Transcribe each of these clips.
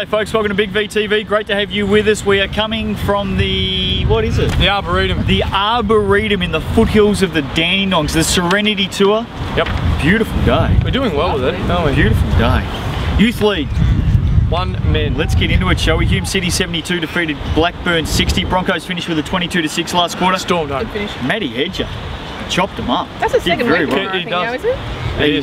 G'day folks, welcome to Big V TV. Great to have you with us. We are coming from the, what is it? The Arboretum. The Arboretum in the foothills of the Dandenongs, the Serenity Tour. Yep. Beautiful day. We're doing well with it, aren't we? Beautiful day. Youth League. One man. Let's get into it, shall we? Hume City 72 defeated Blackburn 60. Broncos finished with a 22-6 last quarter. Storm Good finish. Matty Hedger chopped him up. That's the second very week well. I think now, is it?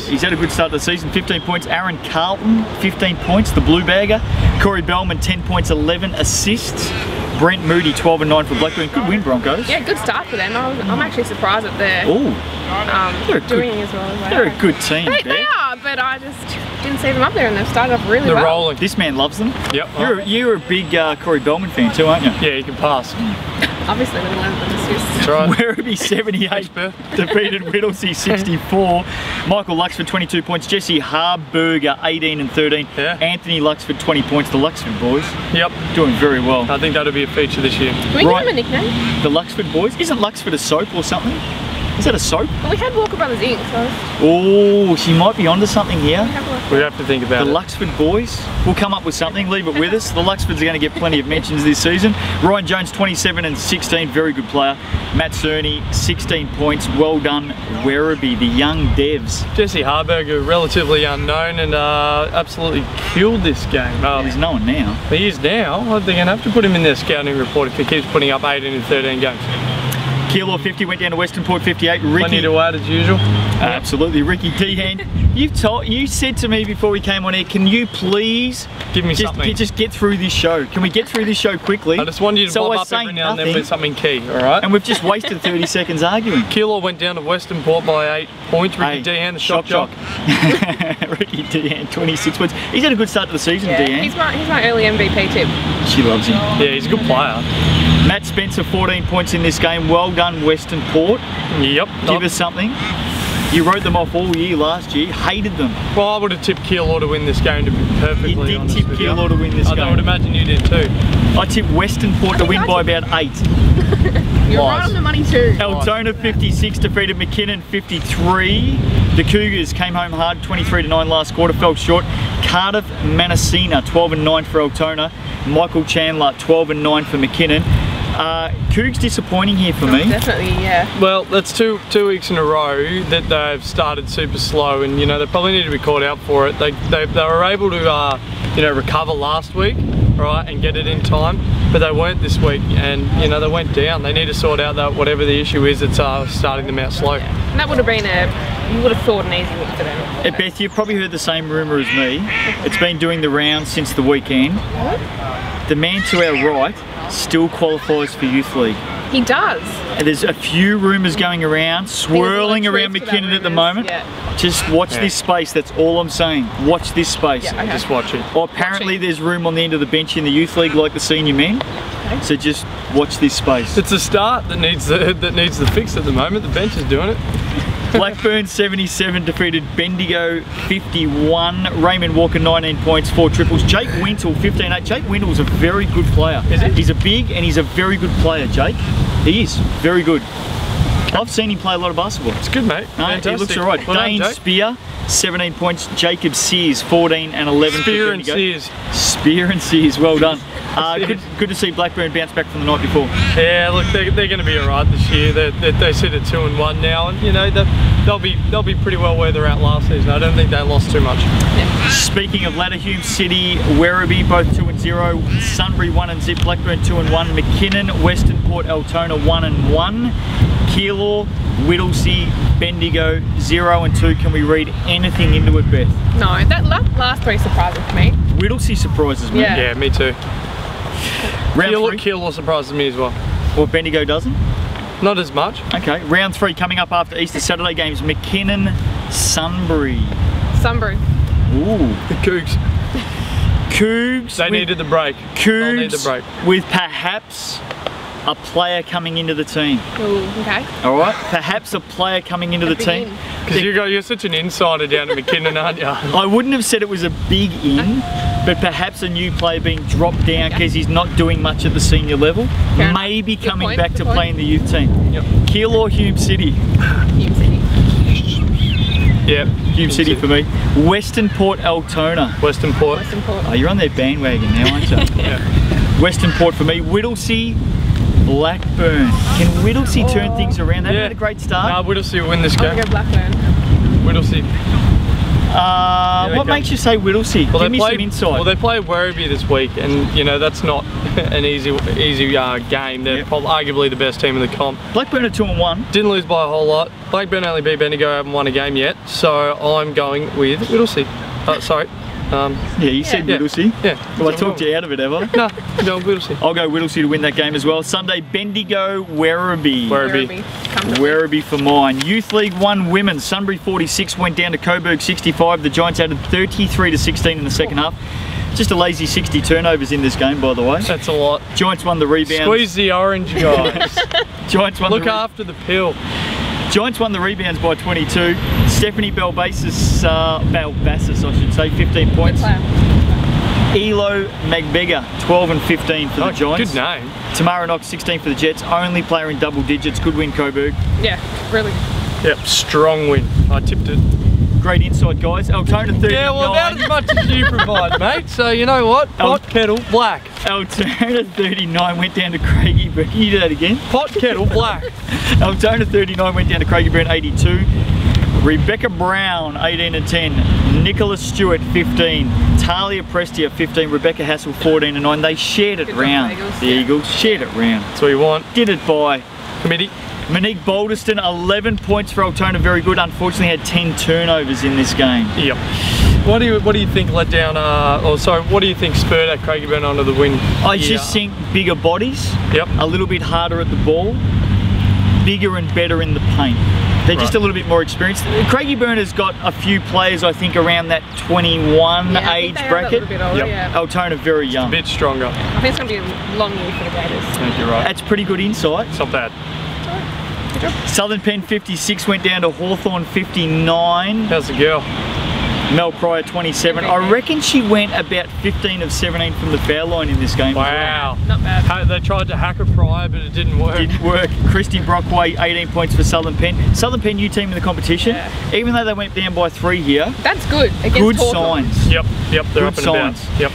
He's had a good start to the season, 15 points. Aaron Carlton, 15 points, the blue bagger. Corey Bellman, 10 points, 11 assists. Brent Moody, 12 and 9 for Blackburn. Good win, Broncos. Yeah, good start for them. I'm actually surprised that they're doing as well as they They're are. a good team, They are, but I just didn't see them up there and they've started off really They're well. rolling. This man loves them. Yep. You're a big Corey Bellman fan too, aren't you? Yeah, you can pass. Obviously with 11 assists. That's right. Werribee 78 defeated Whittlesea 64. Michael Luxford 22 points. Jesse Harburger 18 and 13. Yeah. Anthony Luxford 20 points. The Luxford boys Yep. doing very well. I think that'll be a feature this year. Can we give them a nickname? The Luxford boys. Isn't Luxford a soap or something? Is that a soap? Well, we had Walker Brothers Inc. So Oh, she might be onto something here. have a look. We have to think The about it. Luxford boys. We'll come up with something, leave it with us. The Luxfords are going to get plenty of mentions this season. Ryan Jones, 27 and 16, very good player. Matt Cerny, 16 points. Well done, Werribee, the young devs. Jesse Harburger, relatively unknown and absolutely killed this game. He's known now. He is now. They're going to have to put him in their scouting report if he keeps putting up 18 in 13 games. Keilor 50 went down to Western Port 58. Ricky, Plenty to add as usual. absolutely. Ricky Dehan, you said to me before we came on air, can you please Give me something. just get through this show? Can we get through this show quickly? I just want you to So bob I up say every now and then nothing, with something key, alright? and we've just wasted 30 seconds arguing. Keilor went down to Western Port by 8 points. Ricky Dehan, the shock jock. Ricky Dehan, 26 points. He's had a good start to the season, Yeah, Dehan. he's my early MVP tip. She loves him. Yeah, he's a good player. Matt Spencer, 14 points in this game. Well done, Western Port. Yep. Give us something. You wrote them off all year last year. Hated them. Well, I would have tipped Keilor to win this game, to be perfectly You did honest tip with you. Keilor to win this I game. would imagine you did too. I tipped Western Port to win by about 8. You're Lies. right on the money too. Altona 56 defeated McKinnon 53. The Cougars came home hard 23-9 last quarter, fell short. Cardiff Manasina 12 and 9 for Altona. Michael Chandler 12 and 9 for McKinnon. Cougs disappointing here for me. Definitely, yeah. Well, that's two weeks in a row that they've started super slow, and you know they probably need to be called out for it. They were able to recover last week, right, and get it in time, but they weren't this week, and you know they went down. They need to sort out that whatever the issue is that's starting them out slow. And that would have been you would have thought an easy win for them. Beth, you've probably heard the same rumour as me. It's been doing the rounds since the weekend. The man to our right still qualifies for Youth League. He does. And there's a few rumours going around, swirling around truth to that McKinnon at the rumours, moment. yeah. Just watch this space, that's all I'm saying. Watch this space. Yeah, okay. Just watch it. Well, apparently there's room on the end of the bench in the Youth League like the senior men. Okay. So just watch this space. It's a start that needs the fix at the moment. The bench is doing it. Blackburn 77 defeated Bendigo 51. Raymond Walker 19 points, 4 triples. Jake Wintle 15-8. Jake Wintle's a very good player. Is he? He's a big and he's a very good player, Jake. He is very good. I've seen him play a lot of basketball. It's good, mate. No, Fantastic. he looks alright. Well done, Dane Jake. Spear 17 points. Jacob Sears 14 and 11 Spear for and Bendigo. Sears. Spear and Sears, well done. Good to see Blackburn bounce back from the night before. Yeah, look, they're going to be alright this year. They sit at 2-1 now, and you know they'll be pretty well where they're at last season. I don't think they lost too much. Speaking of ladder, Hume City, Werribee both 2-0, Sunbury 1-0, Blackburn 2-1, McKinnon, Western Port, Altona 1-1, Keilor, Whittlesea, Bendigo 0-2. Can we read anything into it, Beth? No, that last three surprises me. Whittlesea surprises me. Yeah. Yeah, me too. Round 3, Keilor surprises me as well. or Bendigo doesn't? Not as much. Okay, round 3 coming up after Easter Saturday games, McKinnon, Sunbury. Sunbury. Ooh. The Cougs. Cougs. They needed the break. They'll need the Cougs break. with perhaps a player coming into the team. Ooh, okay. All right, perhaps a player coming into the team. Because you're such an insider down at McKinnon, aren't you? I wouldn't have said it was a big in, but perhaps a new player being dropped down because he's not doing much at the senior level. Fair Maybe enough. Good coming point, back good to point. play in the youth team. Yep. Keilor, Hume City. Hume City. Yeah. Hume City for me. Western Port Altona. Western Port. Western Port. Oh, you're on their bandwagon now, aren't you? Yeah. Western Port for me. Whittlesea, Blackburn. Can Whittlesea turn things around? They've had a great start. No, Whittlesea will win this I'm game. gonna go Blackburn. Whittlesea. What makes you say Whittlesea? Well, Give me some insight. Well, they play Werribee this week, and you know that's not an easy game. They're probably arguably the best team in the comp. Blackburn are 2-1. Didn't lose by a whole lot. Blackburn only beat Bendigo, haven't won a game yet, so I'm going with Whittlesea. Sorry. Yeah, you said Whittlesea. Yeah. Well, I talked you out of it, have I? No, I'm going Whittlesea. I'll go Whittlesea to win that game as well. Sunday, Bendigo, Werribee. Werribee. Werribee for mine. Youth League 1 women. Sunbury 46 went down to Coburg 65. The Giants added 33 to 16 in the second half. Just a lazy 60 turnovers in this game, by the way. That's a lot. Giants won the rebound. Squeeze the orange, guys. Giants won. Look after the pill. Giants won the rebounds by 22. Stephanie Balbassis, I should say, 15 points. Elo Magbega, 12 and 15 for the Giants. Good name. Tamara Knox, 16 for the Jets. Only player in double digits. Good win, Coburg. Yeah, really. Yep, strong win. I tipped it. Great insight, guys. Altona 39. Yeah, well, about as much as you provide, mate. So you know what? Pot, kettle, black. Altona 39 went down to Craigieburn. Can you do that again? Pot, kettle, black. Altona 39 went down to Craigieburn 82. Rebecca Brown 18 and 10. Nicholas Stewart 15. Talia Prestia 15. Rebecca Hassel 14 and 9. They shared it round. The Eagles shared it round. That's what you want. Did it by committee. Monique Balderston, 11 points for Altona, very good. Unfortunately, had 10 turnovers in this game. Yep. What do you think let down? What do you think spurred that Craigieburn onto the win? I just think bigger bodies. Yep. A little bit harder at the ball, bigger and better in the paint. They're just a little bit more experienced. Craigieburn has got a few players, I think, around that 21 age bracket. Altona very young. A bit stronger. I think it's going to be a long year for the Gators. I think you're right. That's pretty good insight. It's not bad. Southern Penn 56 went down to Hawthorn 59. How's the girl? Mel Pryor 27. I reckon she went about 15 of 17 from the foul line in this game. Wow. Not bad. They tried to hack a Pryor, but it didn't work. Didn't work. Christy Brockway 18 points for Southern Penn. Southern Penn, new team in the competition. Yeah. Even though they went down by 3 here. That's good. Against Good Hawthorn. signs. Yep, they're Good up and signs. about. Yep.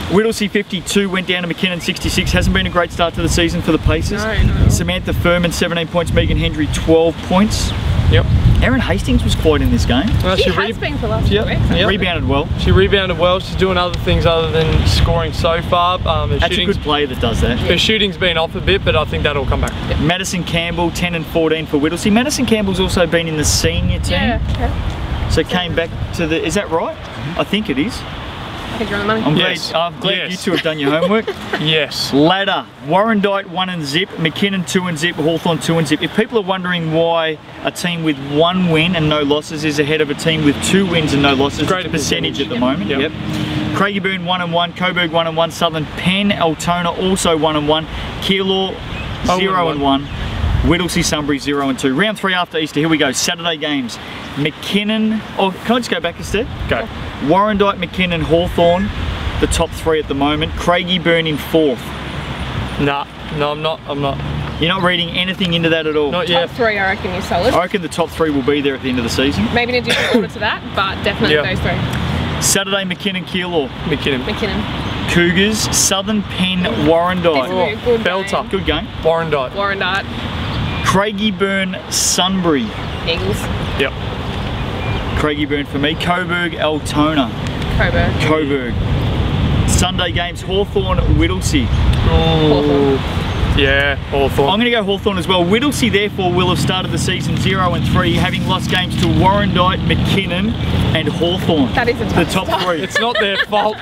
Whittlesea 52 went down to McKinnon 66. Hasn't been a great start to the season for the Pacers. No. Samantha Furman 17 points. Megan Hendry 12 points. Yep. Erin Hastings was quiet in this game. She has been for the last 2 weeks. Yep. Rebounded well. She rebounded well. She's doing other things other than scoring so far. That's a good player that does that. Her shooting's been off a bit, but I think that'll come back. Yep. Madison Campbell 10 and 14 for Whittlesea. Madison Campbell's also been in the senior team. Yeah. So came back to the. Is that right? I think it is. I think you're on the money. I'm glad you two have done your homework. Yes. Ladder, Warrandyte 1 and zip, McKinnon 2 and zip, Hawthorn 2 and zip. If people are wondering why a team with 1 win and no losses is ahead of a team with 2 wins and no losses, great percentage at the moment. Yep. Craigieburn 1 and 1, Coburg 1 and 1, Southern Penn, Altona also 1 and 1, Keilor 0 and 1. Whittlesea, Sunbury 0 and 2. Round 3 after Easter. Here we go. Saturday games. McKinnon. Oh, can I just go back instead? Go. Warrandyte, McKinnon, Hawthorn, the top 3 at the moment. Craigieburn in 4th. Nah, no, I'm not. You're not reading anything into that at all? Not yet. Top 3, I reckon you're solid. I reckon the top 3 will be there at the end of the season. Maybe in a different order to that, but definitely those 3. Saturday, McKinnon, Keilor. McKinnon. Cougars, Southern Penn, Warrandyte. This will be a good Belter. game. Good game. Warrandyte. Warrandyte. Craigieburn, Sunbury. Eagles. Yep. Craigieburn for me. Coburg, Altona. Coburg. Sunday games, Hawthorn, Whittlesea. Ooh. Yeah, Hawthorn. I'm going to go Hawthorn as well. Whittlesea, therefore, will have started the season 0 and 3, having lost games to Warrandyte, McKinnon, and Hawthorn. That is a the top 3. It's not their fault.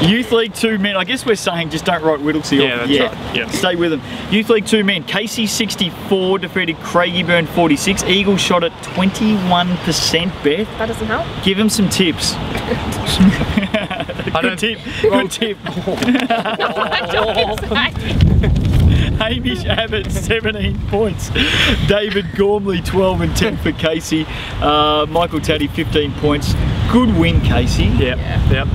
Youth League 2 men. I guess we're saying just don't write Whittlesea off yet. Right. Yeah. Stay with them. Youth League 2 men. Casey 64 defeated Craigieburn 46. Eagles shot at 21%. Beth, That doesn't help. give them some tips. Good tip. Good tip. Hamish Abbott 17 points. David Gormley 12 and 10 for Casey. Michael Taddy 15 points. Good win, Casey. Yep,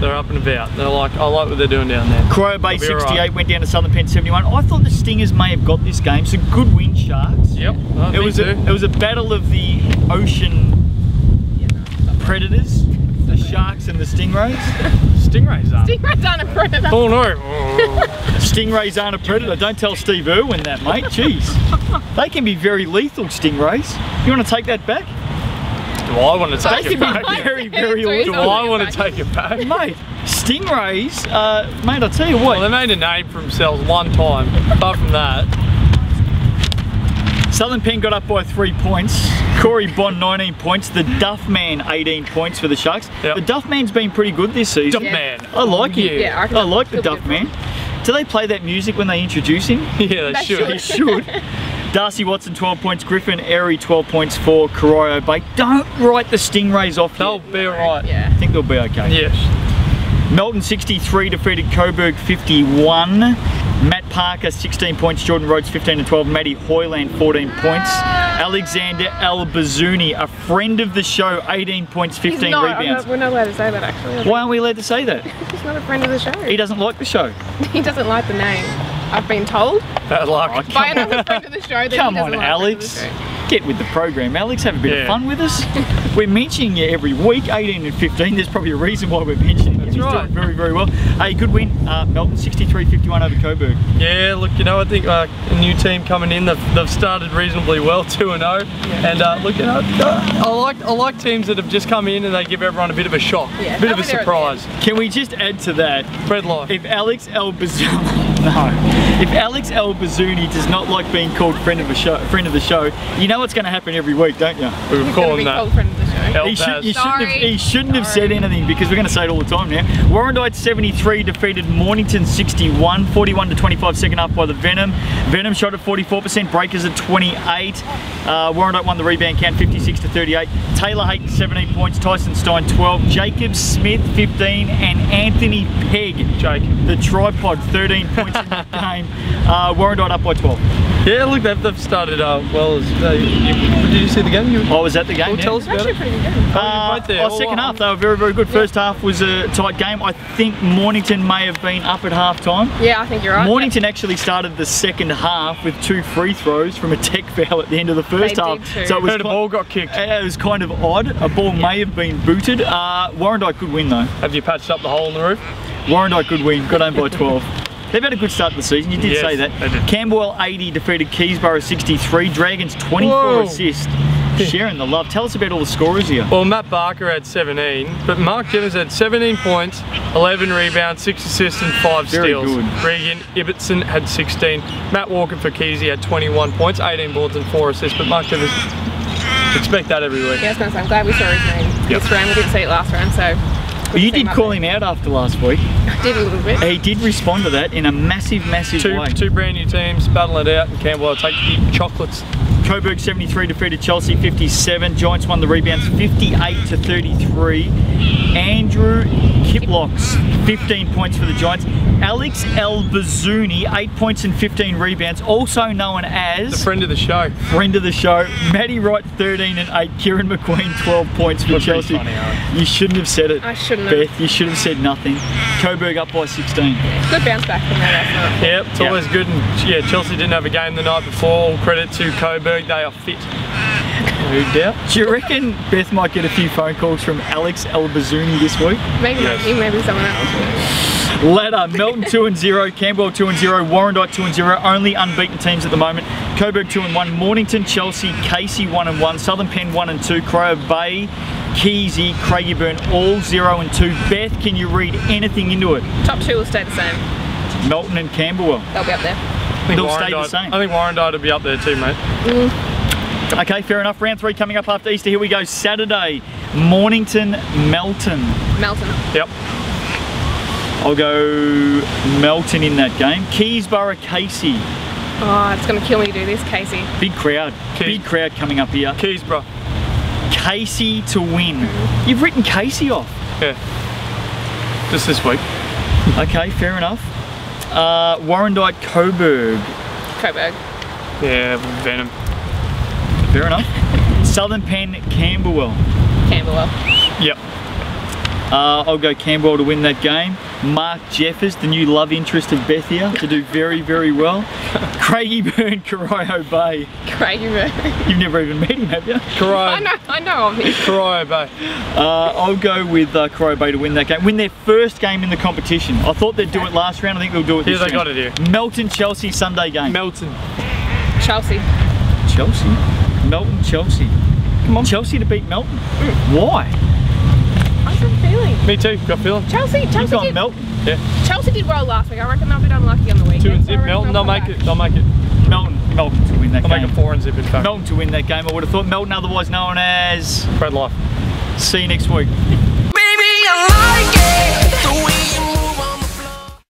they're up and about. I like what they're doing down there. Cryo Bay 68 right. went down to Southern Penn 71. I thought the Stingers may have got this game, so good win, Sharks. Yep, It was a battle of the ocean predators, the Sharks and the Stingrays. Stingrays are. Stingrays aren't a predator. Oh no. Stingrays aren't a predator. Don't tell Steve Irwin that, mate. Jeez. They can be very lethal, stingrays. You want to take that back? Do I want to They take it can back? be very, very Do lethal. Do I want to take it back? Mate, stingrays, mate, I'll tell you what. Well, they made a name for themselves one time. Apart from that, Southern Pen got up by 3 points. Corey Bond 19 points. The Duff Man 18 points for the Sharks. Yep. The Duff Man's been pretty good this season. Duff Man. I like it. Yeah, I reckon I like the he'll be Duff good. Man. Do they play that music when they introduce him? yeah, they should. They should. Darcy Watson 12 points. Griffin Airy 12 points for Carayo Bay. Don't write the Stingrays off They'll yet. be alright. Yeah. I think they'll be okay. Yes. Melton 63 defeated Coburg 51. Matt Parker 16 points. Jordan Rhodes 15 and 12. Matty Hoyland 14 points. Alexander Albazuni, a friend of the show, 18 points, 15 He's not, rebounds. we're not allowed to say that actually. Why aren't we allowed to say that? He's not a friend of the show. He doesn't like the show. He doesn't like the name. I've been told Bad luck. by another friend of the show that Come he doesn't on, like Alex. friend of the show. Get with the program, Alex. Have a bit of Yeah. fun with us. We're mentioning you every week, 18 and 15. There's probably a reason why we're mentioning you. He's right. doing very, very well. Hey, good win. Melton 63-51 over Coburg. Yeah, look, you know, I think a new team coming in, they've started reasonably well, 2-0. And look, you know, I like teams that have just come in and they give everyone a bit of a shock, Yeah, a bit of a they'll be there at the surprise. Can we just add to that? Fred Life. If Alex Albazuni, no, if Alex Albazuni does not like being called friend of the show, you know what's going to happen every week, don't you? We were He's calling gonna be that. called friend of the show. El He, Baz. shouldn't have said Sorry. anything because we're going to say it all the time now. Warrandyte 73 defeated Mornington 61, 41-25 second half by the Venom. Venom shot at 44%, Breakers at 28. Warrandyte won the rebound count 56-38. Taylor Hayton 17 points, Tyson Stein 12, Jacob Smith 15, and Anthony Pegg, Jacob. the tripod, 13 points in that game. Warrandyte up by 12. Yeah, look, they've started well. Did you see the game? I was at the game. Well, yeah. tell us about Actually it. pretty good. Right there. Second half, they were very, very good. First half was a tight game. I think Mornington may have been up at half time. Yeah, I think you're right. Mornington actually started the second half with 2 free throws from a tech foul at the end of the first They half. did too. So it was, Heard a ball got kicked. it was kind of odd. A ball may have been booted. Warrandyte could win though. Have you patched up the hole in the roof? Warrandyte could win. Got home by 12. They've had a good start to the season, you did Yes, say that. they did. Camberwell 80 defeated Keysborough 63. Dragons 24 Whoa. assists. Sharing the love. Tell us about all the scorers here. Well, Matt Barker had 17, but Mark Jennings had 17 points, 11 rebounds, 6 assists and 5 Very steals. good. Regan Ibbotson had 16. Matt Walker for Keysy had 21 points, 18 boards and 4 assists, but Mark Jennings, expect that every week. Yeah, I was gonna say, I'm glad we saw his name Yep. this round. We didn't see it last round, so. Well, you did call him out after last week. I did a little bit. He did respond to that in a massive, massive way. Two brand new teams, battle it out, and Camberwell take the chocolates. Coburg 73 defeated Chelsea 57. Giants won the rebounds 58-33. Andrew Kiplocks 15 points for the Giants. Alex Albazuni 8 points and 15 rebounds, also known as The friend of the show. friend of the show. Matty Wright 13 and 8. Kieran McQueen 12 points for Pretty Chelsea. funny, Aaron. You shouldn't have said it. I shouldn't have. Beth, you should have said nothing. Coburg up by 16. Good bounce back from that effort. Yep, it's Yep. always good. And yeah, Chelsea didn't have a game the night before. All credit to Coburg, they are fit. No doubt. Do you reckon Beth might get a few phone calls from Alex Albazuni this week? Maybe Yes. not you, maybe someone else. Ladder, Melton 2-0, Camberwell 2-0, Warrandyte 2-0, only unbeaten teams at the moment. Coburg 2-1, Mornington, Chelsea, Casey 1-1, Southern Pen 1-2, Crow Bay, Keysy, Craigieburn all 0-2. Beth, can you read anything into it? Top two will stay the same. Melton and Camberwell. They'll be up there. I think They'll stay the Warrandyte- same. I think Warrandyte will be up there too, mate. Okay, fair enough. Round 3 coming up after Easter. Here we go. Saturday, Mornington, Melton. Melton. Yep. I'll go Melton in that game. Keysborough, Casey. Oh, it's going to kill me to do this, Casey. Big crowd. Keys. Big crowd coming up here. Keys, bro. Casey to win. You've written Casey off. Yeah. Just this week. Okay, fair enough. Warrandyte, Coburg. Coburg. Yeah, Venom. Fair enough. Southern Pen, Camberwell. Camberwell. Yep. I'll go Camberwell to win that game. Mark Jeffers, the new love interest of Bethia, to do very, very well. Craigie Byrne, Corio Bay. Craigie Byrne. You've never even met him, have you? I know of him. Corio Bay. I'll go with Corio Bay to win that game. Win their first game in the competition. I thought they'd do it last round. I think they'll do it this round. Yeah, they got it here. Melton, Chelsea, Sunday game. Melton. Chelsea. Chelsea? Melton, Chelsea. Come on. Chelsea to beat Melton. Why? I've got a feeling. Me too, got a feeling. Chelsea You've gone did, Melton. Yeah. Chelsea did well last week. I reckon they'll be unlucky on the weekend. 2 and zip, So I reckon Melton, they'll make it. They'll make it. Melton to win that They'll game. make a 4 and zip in fact. Melton to win that game. I would have thought Melton, otherwise known as... Fred Life. See you next week.